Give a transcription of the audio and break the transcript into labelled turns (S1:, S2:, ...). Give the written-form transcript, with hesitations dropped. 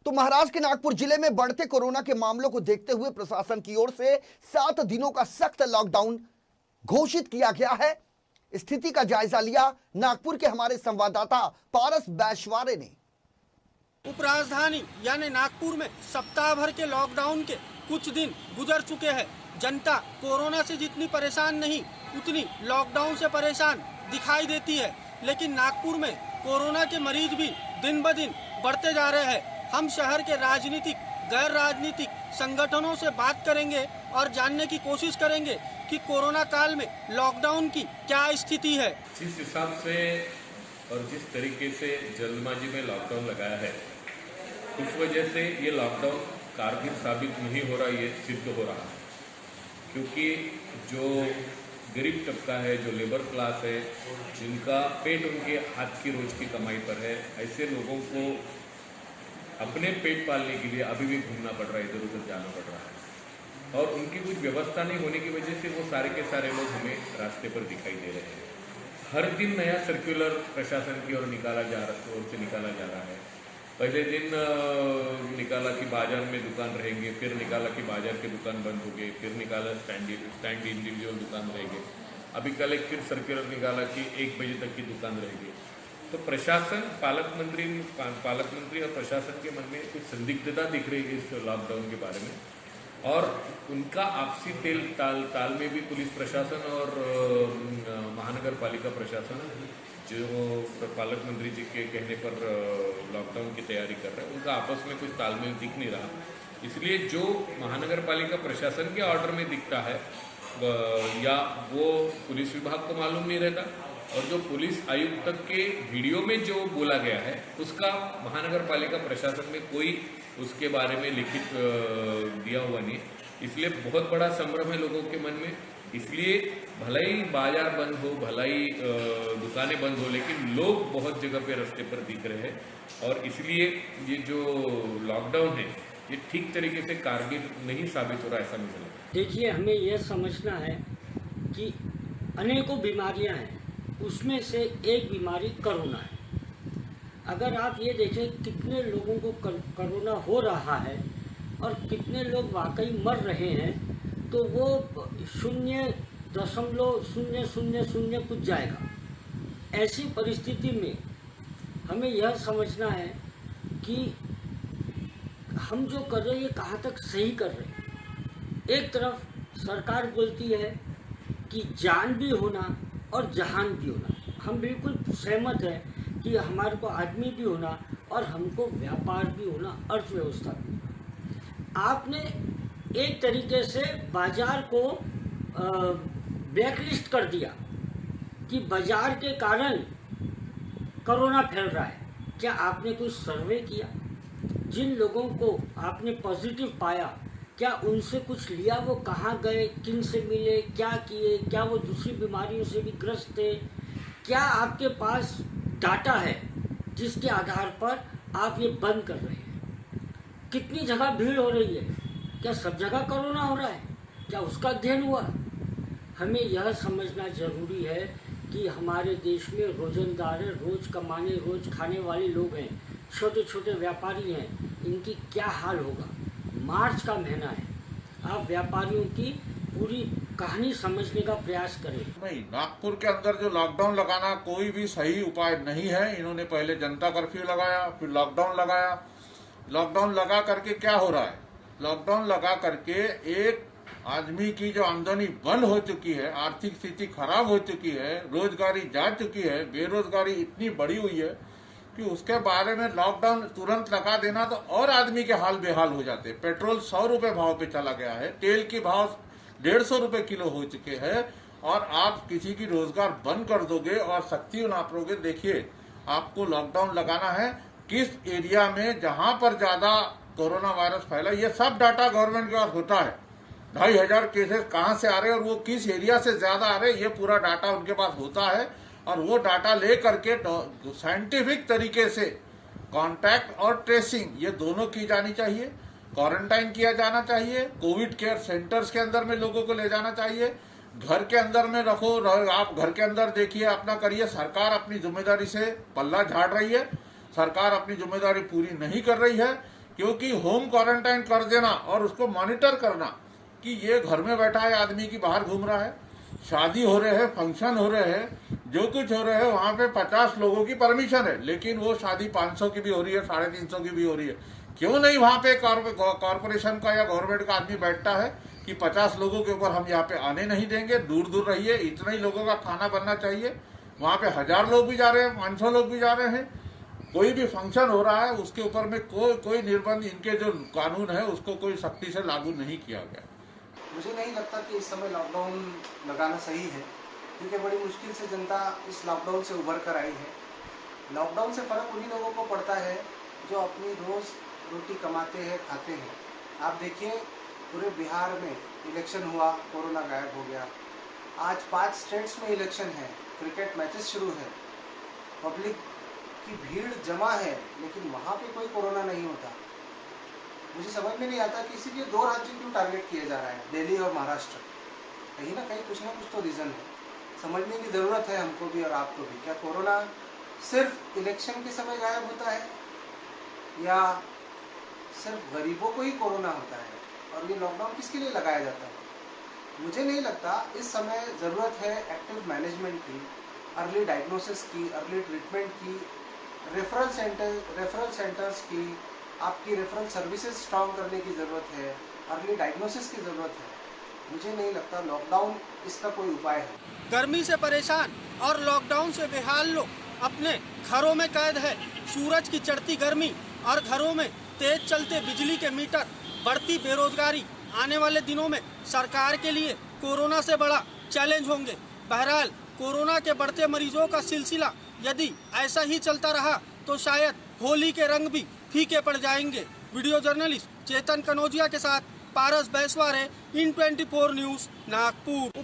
S1: तो महाराष्ट्र के नागपुर जिले में बढ़ते कोरोना के मामलों को देखते हुए प्रशासन की ओर से 7 दिनों का सख्त लॉकडाउन घोषित किया गया है। स्थिति का जायजा लिया नागपुर के हमारे संवाददाता पारस बैशवारे ने।
S2: उपराजधानी यानी नागपुर में सप्ताह भर के लॉकडाउन के कुछ दिन गुजर चुके हैं। जनता कोरोना से जितनी परेशान नहीं उतनी लॉकडाउन से परेशान दिखाई देती है, लेकिन नागपुर में कोरोना के मरीज भी दिन ब दिन बढ़ते जा रहे हैं। हम शहर के राजनीतिक गैर राजनीतिक संगठनों से बात करेंगे और जानने की कोशिश करेंगे कि कोरोना काल में लॉकडाउन की क्या स्थिति है।
S3: जिस हिसाब से और जिस तरीके से जल्दबाजी में लॉकडाउन लगाया है, उस वजह से ये लॉकडाउन कारगर साबित नहीं हो रहा, ये सिद्ध हो रहा है। क्योंकि जो गरीब तबका है, जो लेबर क्लास है, जिनका पेट उनके हाथ की रोज की कमाई पर है, ऐसे लोगों को अपने पेट पालने के लिए अभी भी घूमना पड़ रहा है, इधर उधर जाना पड़ रहा है, और उनकी कुछ व्यवस्था नहीं होने की वजह से वो सारे के सारे लोग हमें रास्ते पर दिखाई दे रहे हैं। हर दिन नया सर्कुलर प्रशासन की ओर से निकाला जा रहा है। पहले दिन निकाला कि बाजार में दुकान रहेंगे, फिर निकाला कि बाजार के दुकान बंद हो गए, फिर निकाला स्टैंड इंडिविजुअल दुकान रहेंगे। अभी कल एक फिर सर्कुलर निकाला कि 1 बजे तक की दुकान रहेगी। तो प्रशासन, पालक मंत्री और प्रशासन के मन में कुछ संदिग्धता दिख रही है इस लॉकडाउन के बारे में, और उनका आपसी ताल में भी पुलिस प्रशासन और महानगर पालिका प्रशासन, जो पालक मंत्री जी के कहने पर लॉकडाउन की तैयारी कर रहे हैं, उनका आपस में कुछ तालमेल दिख नहीं रहा। इसलिए जो महानगर पालिका प्रशासन के ऑर्डर में दिखता है या वो पुलिस विभाग को मालूम नहीं रहता, और जो पुलिस आयुक्त तक के वीडियो में जो बोला गया है उसका महानगर पालिका प्रशासन में कोई उसके बारे में लिखित दिया हुआ नहीं। इसलिए बहुत बड़ा संभ्रम है लोगों के मन में। इसलिए भले ही बाजार बंद हो, भले ही दुकानें बंद हो, लेकिन लोग बहुत जगह पे रास्ते पर दिख रहे हैं, और इसलिए ये जो लॉकडाउन है ये ठीक तरीके से कारगर नहीं साबित हो रहा, ऐसा मुझे लगता है।
S4: देखिए, हमें यह समझना है कि अनेकों बीमारियां हैं, उसमें से एक बीमारी कोरोना है। अगर आप ये देखें कितने लोगों को कोरोना हो रहा है और कितने लोग वाकई मर रहे हैं, तो वो 0.0000 कुछ जाएगा। ऐसी परिस्थिति में हमें यह समझना है कि हम जो कर रहे हैं ये कहाँ तक सही कर रहे हैं। एक तरफ सरकार बोलती है कि जान भी होना और जहान भी होना, हम बिल्कुल सहमत हैं कि हमारे को आदमी भी होना और हमको व्यापार भी होना, अर्थव्यवस्था भी होना। आपने एक तरीके से बाजार को ब्लैकलिस्ट कर दिया कि बाजार के कारण कोरोना फैल रहा है। क्या आपने कुछ सर्वे किया? जिन लोगों को आपने पॉजिटिव पाया, क्या उनसे कुछ लिया? वो कहाँ गए, किन से मिले, क्या किए, क्या वो दूसरी बीमारियों से भी ग्रस्त थे? क्या आपके पास डाटा है जिसके आधार पर आप ये बंद कर रहे हैं? कितनी जगह भीड़ हो रही है? क्या सब जगह कोरोना हो रहा है? क्या उसका अध्ययन हुआ? हमें यह समझना जरूरी है कि हमारे देश में रोजंदार, रोज कमाने रोज खाने वाले लोग हैं, छोटे छोटे व्यापारी हैं, इनकी क्या हाल होगा। मार्च का महीना है, आप व्यापारियों की पूरी कहानी समझने का प्रयास करें।
S5: नहीं, नागपुर के अंदर जो लॉकडाउन लगाना कोई भी सही उपाय नहीं है। इन्होंने पहले जनता कर्फ्यू लगाया, फिर लॉकडाउन लगाया। लॉकडाउन लगा करके क्या हो रहा है? लॉकडाउन लगा करके एक आदमी की जो आमदनी बंद हो चुकी है, आर्थिक स्थिति खराब हो चुकी है, रोजगारी जा चुकी है, बेरोजगारी इतनी बढ़ी हुई है कि उसके बारे में लॉकडाउन तुरंत लगा देना तो और आदमी के हाल बेहाल हो जाते। पेट्रोल 100 रुपए भाव पे चला गया है, तेल की भाव 150 रुपए किलो हो चुके हैं, और आप किसी की रोजगार बंद कर दोगे और सख्ती नापोगे। देखिए, आपको लॉकडाउन लगाना है किस एरिया में जहां पर ज्यादा कोरोना वायरस फैला, ये सब डाटा गवर्नमेंट के पास होता है। 2500 केसेस कहां से आ रहे हैं और वो किस एरिया से ज्यादा आ रहे हैं, ये पूरा डाटा उनके पास होता है, और वो डाटा ले करके साइंटिफिक तरीके से कांटेक्ट और ट्रेसिंग ये दोनों की जानी चाहिए। क्वारंटाइन किया जाना चाहिए, कोविड केयर सेंटर्स के अंदर में लोगों को ले जाना चाहिए, घर के अंदर में रखो। आप घर के अंदर देखिए, अपना करिए। सरकार अपनी जिम्मेदारी से पल्ला झाड़ रही है, सरकार अपनी जिम्मेदारी पूरी नहीं कर रही है। क्योंकि होम क्वारंटाइन कर देना और उसको मॉनिटर करना कि ये घर में बैठा है आदमी की बाहर घूम रहा है, शादी हो रहे हैं, फंक्शन हो रहे हैं, जो कुछ हो रहे हैं, वहां पे 50 लोगों की परमिशन है, लेकिन वो शादी 500 की भी हो रही है, 350 की भी हो रही है। क्यों नहीं वहां पे कॉर्पोरेशन का या गवर्नमेंट का आदमी बैठता है कि 50 लोगों के ऊपर हम यहाँ पे आने नहीं देंगे, दूर दूर रहिए, इतना ही लोगों का खाना बनना चाहिए। वहां पे 1000 लोग भी जा रहे हैं, 500 लोग भी जा रहे हैं, कोई भी फंक्शन हो रहा है उसके ऊपर में कोई निर्बंध, इनके जो कानून है उसको कोई सख्ती से लागू नहीं किया गया।
S6: मुझे नहीं लगता कि इस समय लॉकडाउन लगाना सही है, क्योंकि बड़ी मुश्किल से जनता इस लॉकडाउन से उभर कर आई है। लॉकडाउन से फ़र्क उन्हीं लोगों को पड़ता है जो अपनी रोज़ रोटी कमाते हैं, खाते हैं। आप देखिए पूरे बिहार में इलेक्शन हुआ, कोरोना गायब हो गया। आज 5 स्टेट्स में इलेक्शन है, क्रिकेट मैचेस शुरू है, पब्लिक की भीड़ जमा है, लेकिन वहाँ पे कोई कोरोना नहीं होता। मुझे समझ में नहीं आता कि इसीलिए 2 राज्य क्यों टारगेट किया जा रहा है, दिल्ली और महाराष्ट्र। कहीं ना कुछ तो रीज़न है। समझने की ज़रूरत है हमको भी और आपको भी। क्या कोरोना सिर्फ इलेक्शन के समय गायब होता है या सिर्फ गरीबों को ही कोरोना होता है, और ये लॉकडाउन किसके लिए लगाया जाता है? मुझे नहीं लगता। इस समय ज़रूरत है एक्टिव मैनेजमेंट की, अर्ली डायग्नोसिस की, अर्ली ट्रीटमेंट की, रेफरल सेंटर्स की, आपकी रेफरल सर्विसेज स्ट्रॉन्ग करने की ज़रूरत है, अर्ली डायग्नोसिस की ज़रूरत है। मुझे नहीं लगता लॉकडाउन इसका कोई उपाय है।
S2: गर्मी से परेशान और लॉकडाउन से बेहाल लोग अपने घरों में कैद है। सूरज की चढ़ती गर्मी और घरों में तेज चलते बिजली के मीटर, बढ़ती बेरोजगारी आने वाले दिनों में सरकार के लिए कोरोना से बड़ा चैलेंज होंगे। बहरहाल कोरोना के बढ़ते मरीजों का सिलसिला यदि ऐसा ही चलता रहा तो शायद होली के रंग भी फीके पड़ जाएंगे। वीडियो जर्नलिस्ट चेतन कनौजिया के साथ पारस बैसवारे, इन 24 न्यूज़, नागपुर।